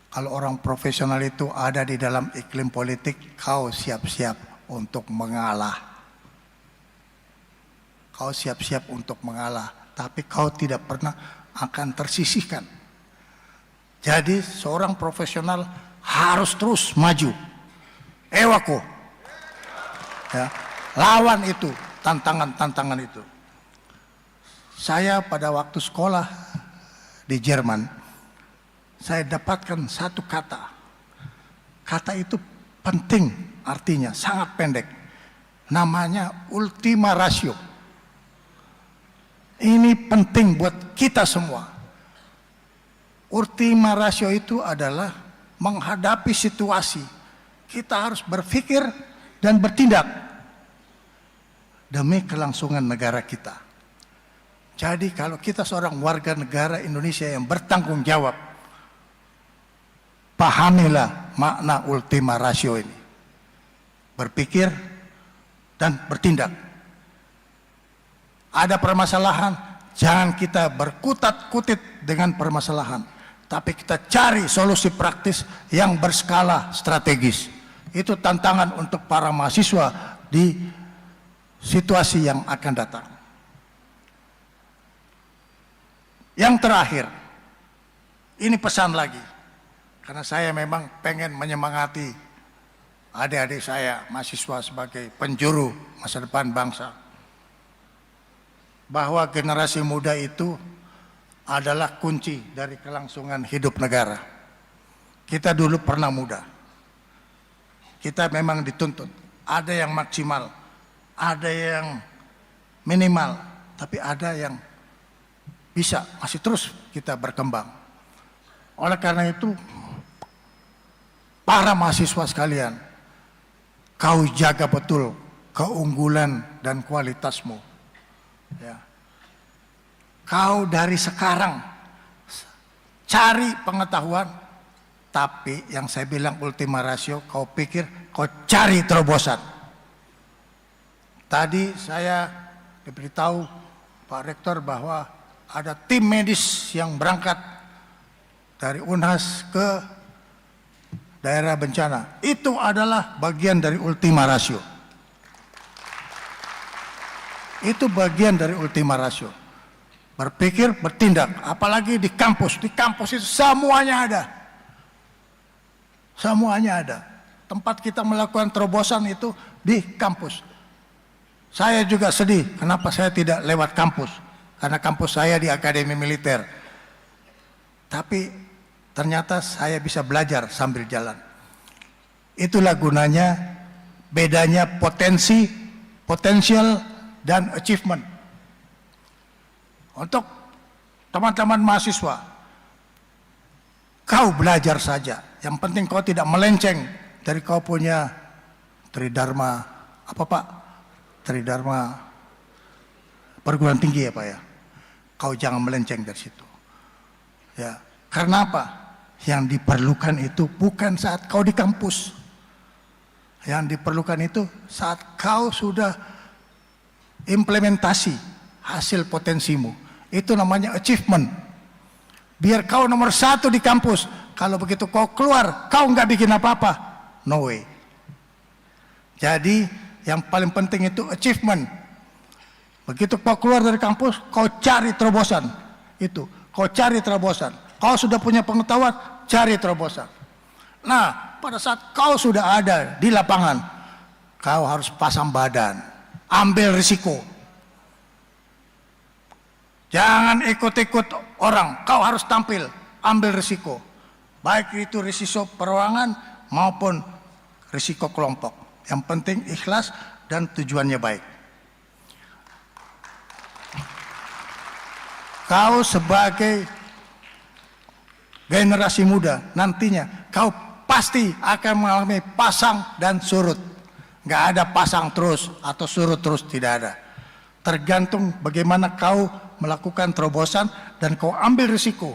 Kalau orang profesional itu ada di dalam iklim politik, kau siap-siap untuk mengalah. Kau siap-siap untuk mengalah, tapi kau tidak pernah akan tersisihkan. Jadi seorang profesional harus terus maju. Ewaku, ya. Lawan itu, tantangan-tantangan itu. Saya pada waktu sekolah di Jerman, saya dapatkan satu kata. Kata itu penting, artinya sangat pendek. Namanya ultima ratio. Ini penting buat kita semua. Ultima ratio itu adalah menghadapi situasi. Kita harus berpikir dan bertindak demi kelangsungan negara kita. Jadi kalau kita seorang warga negara Indonesia yang bertanggung jawab, pahamilah makna ultima ratio ini. Berpikir dan bertindak. Ada permasalahan, jangan kita berkutat-kutit dengan permasalahan, tapi kita cari solusi praktis yang berskala strategis. Itu tantangan untuk para mahasiswa di situasi yang akan datang. Yang terakhir, ini pesan lagi, karena saya memang pengen menyemangati adik-adik saya, mahasiswa sebagai penjuru masa depan bangsa, bahwa generasi muda itu adalah kunci dari kelangsungan hidup negara. Kita dulu pernah muda, kita memang dituntut, ada yang maksimal, ada yang minimal, tapi ada yang bisa masih terus kita berkembang. Oleh karena itu, para mahasiswa sekalian, kau jaga betul keunggulan dan kualitasmu. Ya. Kau dari sekarang cari pengetahuan, tapi yang saya bilang ultima ratio, kau pikir kau cari terobosan. Tadi saya diberitahu Pak Rektor bahwa ada tim medis yang berangkat dari Unhas ke daerah bencana. Itu adalah bagian dari ultima ratio. Itu bagian dari ultima ratio. Berpikir, bertindak, apalagi di kampus. Di kampus itu semuanya ada. Semuanya ada. Tempat kita melakukan terobosan itu di kampus. Saya juga sedih, kenapa saya tidak lewat kampus. Karena kampus saya di Akademi Militer. Tapi ternyata saya bisa belajar sambil jalan. Itulah gunanya, bedanya potensi, potensial, dan achievement. Untuk teman-teman mahasiswa, kau belajar saja. Yang penting kau tidak melenceng dari kau punya tridharma, apa Pak? Tridharma perguruan tinggi ya Pak ya. Kau jangan melenceng dari situ. Ya, karena apa? Yang diperlukan itu bukan saat kau di kampus. Yang diperlukan itu saat kau sudah implementasi hasil potensimu. Itu namanya achievement. Biar kau nomor 1 di kampus. Kalau begitu kau keluar, kau nggak bikin apa-apa. No way. Jadi yang paling penting itu achievement. Begitu kau keluar dari kampus, kau cari terobosan. Itu, kau cari terobosan. Kau sudah punya pengetahuan, cari terobosan. Nah, pada saat kau sudah ada di lapangan, kau harus pasang badan, ambil risiko. Jangan ikut-ikut orang, kau harus tampil, ambil risiko. Baik itu risiko perorangan maupun risiko kelompok. Yang penting ikhlas dan tujuannya baik. Kau sebagai generasi muda nantinya kau pasti akan mengalami pasang dan surut. Nggak ada pasang terus atau surut terus, tidak ada. Tergantung bagaimana kau melakukan terobosan dan kau ambil risiko.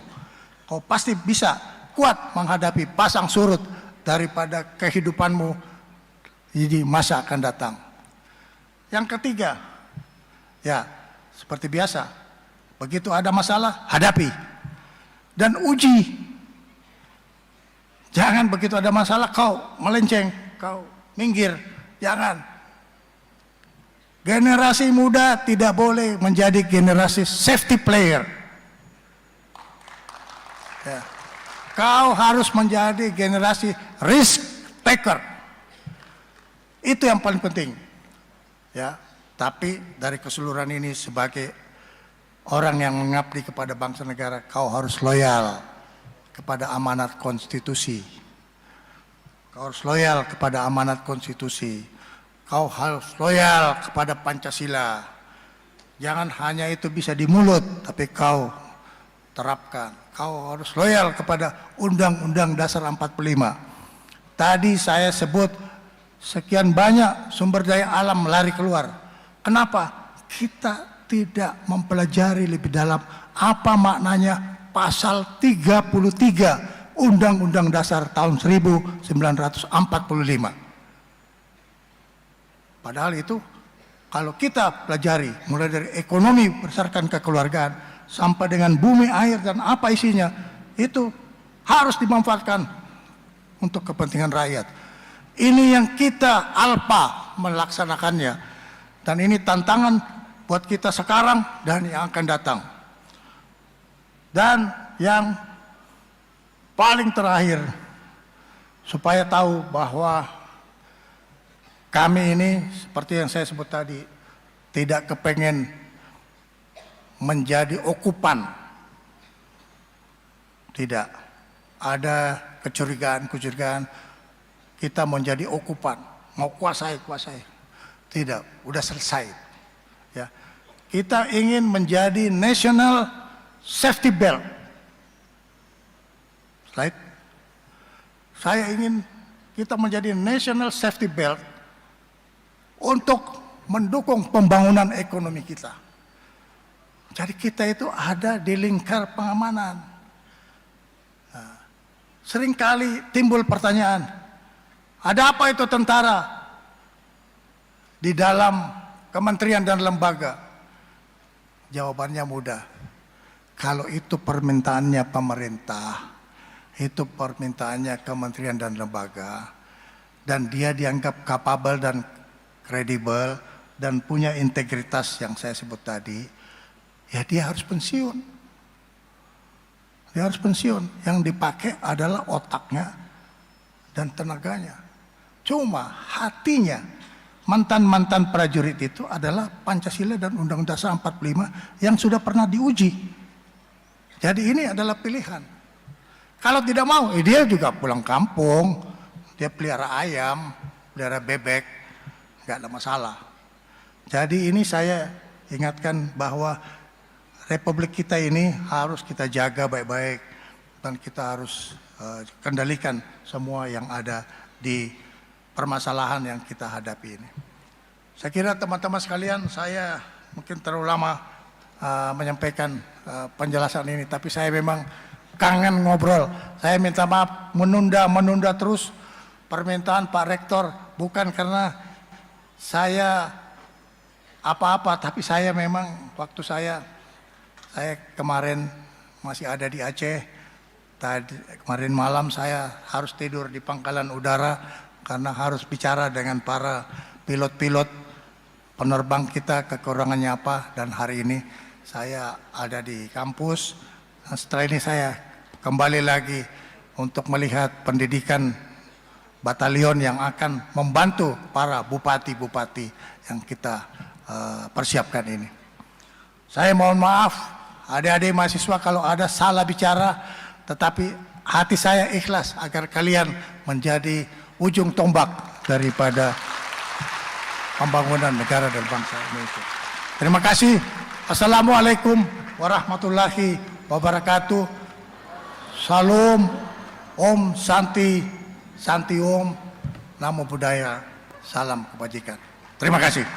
Kau pasti bisa kuat menghadapi pasang surut daripada kehidupanmu di masa akan datang. Yang ketiga, ya seperti biasa. Begitu ada masalah, hadapi dan uji. Jangan begitu ada masalah kau melenceng, kau minggir. Jangan. Generasi muda tidak boleh menjadi generasi safety player. Ya. Kau harus menjadi generasi risk taker. Itu yang paling penting. Ya, tapi dari keseluruhan ini sebagai orang yang mengabdi kepada bangsa negara, kau harus loyal kepada amanat konstitusi. Kau harus loyal kepada amanat konstitusi. Kau harus loyal kepada Pancasila. Jangan hanya itu bisa di mulut, tapi kau terapkan. Kau harus loyal kepada Undang-Undang Dasar 45. Tadi saya sebut sekian banyak sumber daya alam lari keluar. Kenapa? Kita tidak mempelajari lebih dalam apa maknanya pasal 33 Undang-Undang Dasar tahun 1945. Padahal itu kalau kita pelajari mulai dari ekonomi berdasarkan kekeluargaan sampai dengan bumi, air, dan apa isinya, itu harus dimanfaatkan untuk kepentingan rakyat. Ini yang kita alpa melaksanakannya, dan ini tantangan buat kita sekarang dan yang akan datang. Dan yang paling terakhir, supaya tahu bahwa kami ini seperti yang saya sebut tadi, tidak kepengen menjadi okupan. Tidak ada kecurigaan kita menjadi okupan, mau kuasai. Tidak, udah selesai. Ya. Kita ingin menjadi national safety belt. Slide. Saya ingin kita menjadi national safety belt untuk mendukung pembangunan ekonomi kita. Jadi kita itu ada di lingkar pengamanan. Nah, seringkali timbul pertanyaan, ada apa itu tentara di dalam kementerian dan lembaga? Jawabannya mudah. Kalau itu permintaannya pemerintah, itu permintaannya kementerian dan lembaga, dan dia dianggap capable dan kredibel dan punya integritas yang saya sebut tadi, ya dia harus pensiun. Dia harus pensiun. Yang dipakai adalah otaknya dan tenaganya. Cuma hatinya mantan-mantan prajurit itu adalah Pancasila dan Undang-Undang Dasar 45 yang sudah pernah diuji. Jadi ini adalah pilihan. Kalau tidak mau, dia juga pulang kampung, dia pelihara ayam, pelihara bebek, nggak ada masalah. Jadi ini saya ingatkan bahwa Republik kita ini harus kita jaga baik-baik, dan kita harus kendalikan semua yang ada di permasalahan yang kita hadapi ini. Saya kira teman-teman sekalian, saya mungkin terlalu lama menyampaikan penjelasan ini, tapi saya memang kangen ngobrol. Saya minta maaf menunda terus permintaan Pak Rektor, bukan karena saya apa-apa, tapi saya memang waktu saya kemarin masih ada di Aceh. Kemarin malam saya harus tidur di pangkalan udara karena harus bicara dengan para pilot-pilot penerbang kita kekurangannya apa, dan hari ini saya ada di kampus. Dan setelah ini saya kembali lagi untuk melihat pendidikan batalion yang akan membantu para bupati-bupati yang kita persiapkan ini. Saya mohon maaf adik-adik mahasiswa kalau ada salah bicara, tetapi hati saya ikhlas agar kalian menjadi ujung tombak daripada pembangunan negara dan bangsa Indonesia. Terima kasih. Assalamualaikum warahmatullahi wabarakatuh. Salam, Om Santi, Santi Om, Namo Buddhaya, salam kebajikan. Terima kasih.